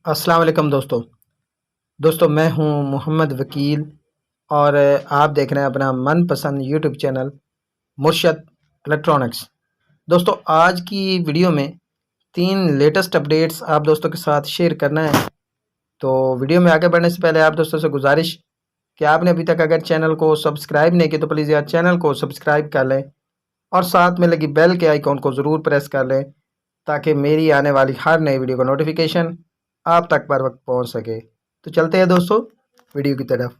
अस्सलाम वालेकुम दोस्तों मैं हूं मोहम्मद वकील और आप देख रहे हैं अपना मनपसंद यूट्यूब चैनल मुर्शद इलेक्ट्रॉनिक्स। दोस्तों आज की वीडियो में 3 लेटेस्ट अपडेट्स आप दोस्तों के साथ शेयर करना है। तो वीडियो में आगे बढ़ने से पहले आप दोस्तों से गुजारिश कि आपने अभी तक अगर चैनल को सब्सक्राइब नहीं किया तो प्लीज़ यार चैनल को सब्सक्राइब कर लें और साथ में लगी बेल के आइकॉन को ज़रूर प्रेस कर लें ताकि मेरी आने वाली हर नई वीडियो का नोटिफिकेशन आप तक बर वक्त पहुँच सके। तो चलते हैं दोस्तों वीडियो की तरफ।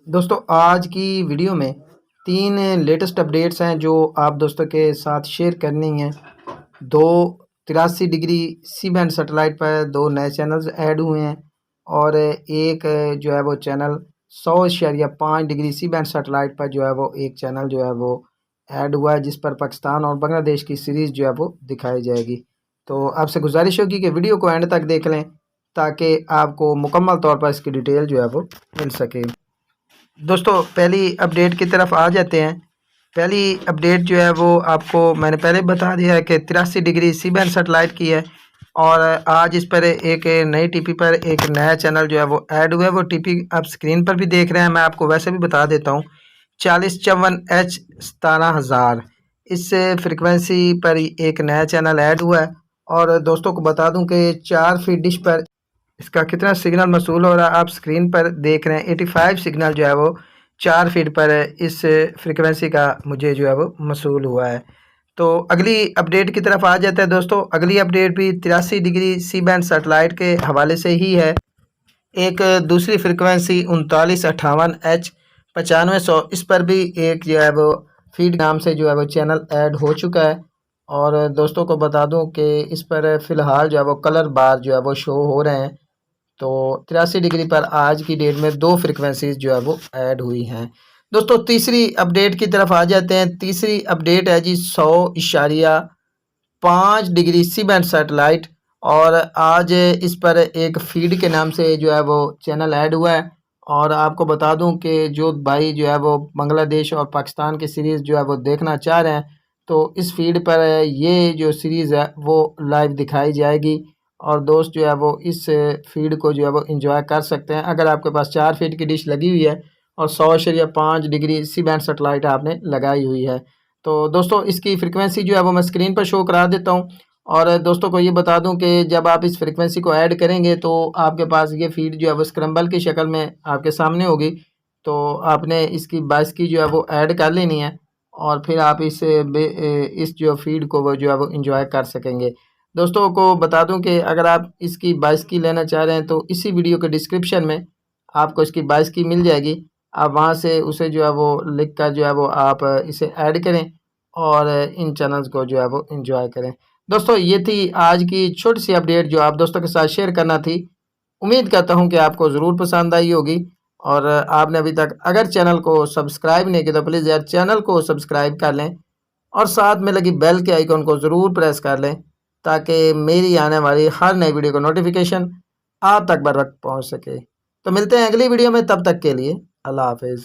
दोस्तों आज की वीडियो में 3 लेटेस्ट अपडेट्स हैं जो आप दोस्तों के साथ शेयर करनी हैं। 83 डिग्री सी बैंड सेटेलाइट पर 2 नए चैनल्स ऐड हुए हैं और एक जो है वो channel 100.5 degree C band satellite पर जो है वो एक चैनल जो है वो ऐड हुआ है जिस पर पाकिस्तान और बांग्लादेश की सीरीज़ जो है वो दिखाई जाएगी। तो आपसे गुजारिश होगी कि वीडियो को एंड तक देख लें ताकि आपको मुकम्मल तौर पर इसकी डिटेल जो है वो मिल सके। दोस्तों पहली अपडेट की तरफ आ जाते हैं। पहली अपडेट जो है वो आपको मैंने पहले बता दिया है कि 83 डिग्री सी बैंड सेटेलाइट की है और आज इस पर एक नई टीपी पर एक नया चैनल जो है वो ऐड हुआ है। वो टीपी आप स्क्रीन पर भी देख रहे हैं, मैं आपको वैसे भी बता देता हूँ। 4054H 17000 इस फ्रिक्वेंसी पर एक नया चैनल ऐड हुआ है और दोस्तों को बता दूं कि 4 फीट डिश पर इसका कितना सिग्नल मसूल हो रहा है आप स्क्रीन पर देख रहे हैं। 85 सिग्नल जो है वो 4 फीट पर इस फ्रिक्वेंसी का मुझे जो है वो मसूल हुआ है। तो अगली अपडेट की तरफ आ जाता है दोस्तों। अगली अपडेट भी 83 डिग्री सी बैंड सेटेलाइट के हवाले से ही है। एक दूसरी फ्रिक्वेंसी 3958H 9500 इस पर भी एक जो है वो फीड नाम से जो है वो चैनल ऐड हो चुका है और दोस्तों को बता दूं कि इस पर फ़िलहाल जो है वो कलर बार जो है वो शो हो रहे हैं। तो 83 डिग्री पर आज की डेट में 2 फ्रिक्वेंसीज जो है वो ऐड हुई हैं। दोस्तों तीसरी अपडेट की तरफ आ जाते हैं। तीसरी अपडेट है जी 100.5 डिग्री सी बैंड सेटेलाइट और आज इस पर एक फीड के नाम से जो है वो चैनल ऐड हुआ है और आपको बता दूं कि जो भाई जो है वो बांग्लादेश और पाकिस्तान की सीरीज़ जो है वो देखना चाह रहे हैं तो इस फीड पर ये जो सीरीज़ है वो लाइव दिखाई जाएगी और दोस्त जो है वो इस फीड को जो है वो इंजॉय कर सकते हैं अगर आपके पास 4 फीट की डिश लगी हुई है और 100.5 डिग्री सी बैंड सेटेलाइट आपने लगाई हुई है। तो दोस्तों इसकी फ्रिक्वेंसी जो है वो मैं स्क्रीन पर शो करा देता हूँ और दोस्तों को ये बता दूं कि जब आप इस फ्रिक्वेंसी को ऐड करेंगे तो आपके पास ये फीड जो है वो स्क्रम्बल की शक्ल में आपके सामने होगी। तो आपने इसकी 22 की जो है वो ऐड कर लेनी है और फिर आप इस जो फीड को वो जो है वो इंजॉय कर सकेंगे। दोस्तों को बता दूं कि अगर आप इसकी 22 की लेना चाह रहे हैं तो इसी वीडियो के डिस्क्रिप्शन में आपको इसकी 22 की मिल जाएगी। आप वहां से उसे जो है वो लिख कर जो है वो आप इसे ऐड करें और इन चैनल्स को जो है वो इंजॉय करें। दोस्तों ये थी आज की छोटी सी अपडेट जो आप दोस्तों के साथ शेयर करना थी। उम्मीद करता हूँ कि आपको ज़रूर पसंद आई होगी और आपने अभी तक अगर चैनल को सब्सक्राइब नहीं किया तो प्लीज़ यार चैनल को सब्सक्राइब कर लें और साथ में लगी बेल के आइकॉन को ज़रूर प्रेस कर लें ताकि मेरी आने वाली हर नई वीडियो का नोटिफिकेशन आप तक बर वक्त पहुँच सके। तो मिलते हैं अगली वीडियो में, तब तक के लिए अल्लाह हाफिज़।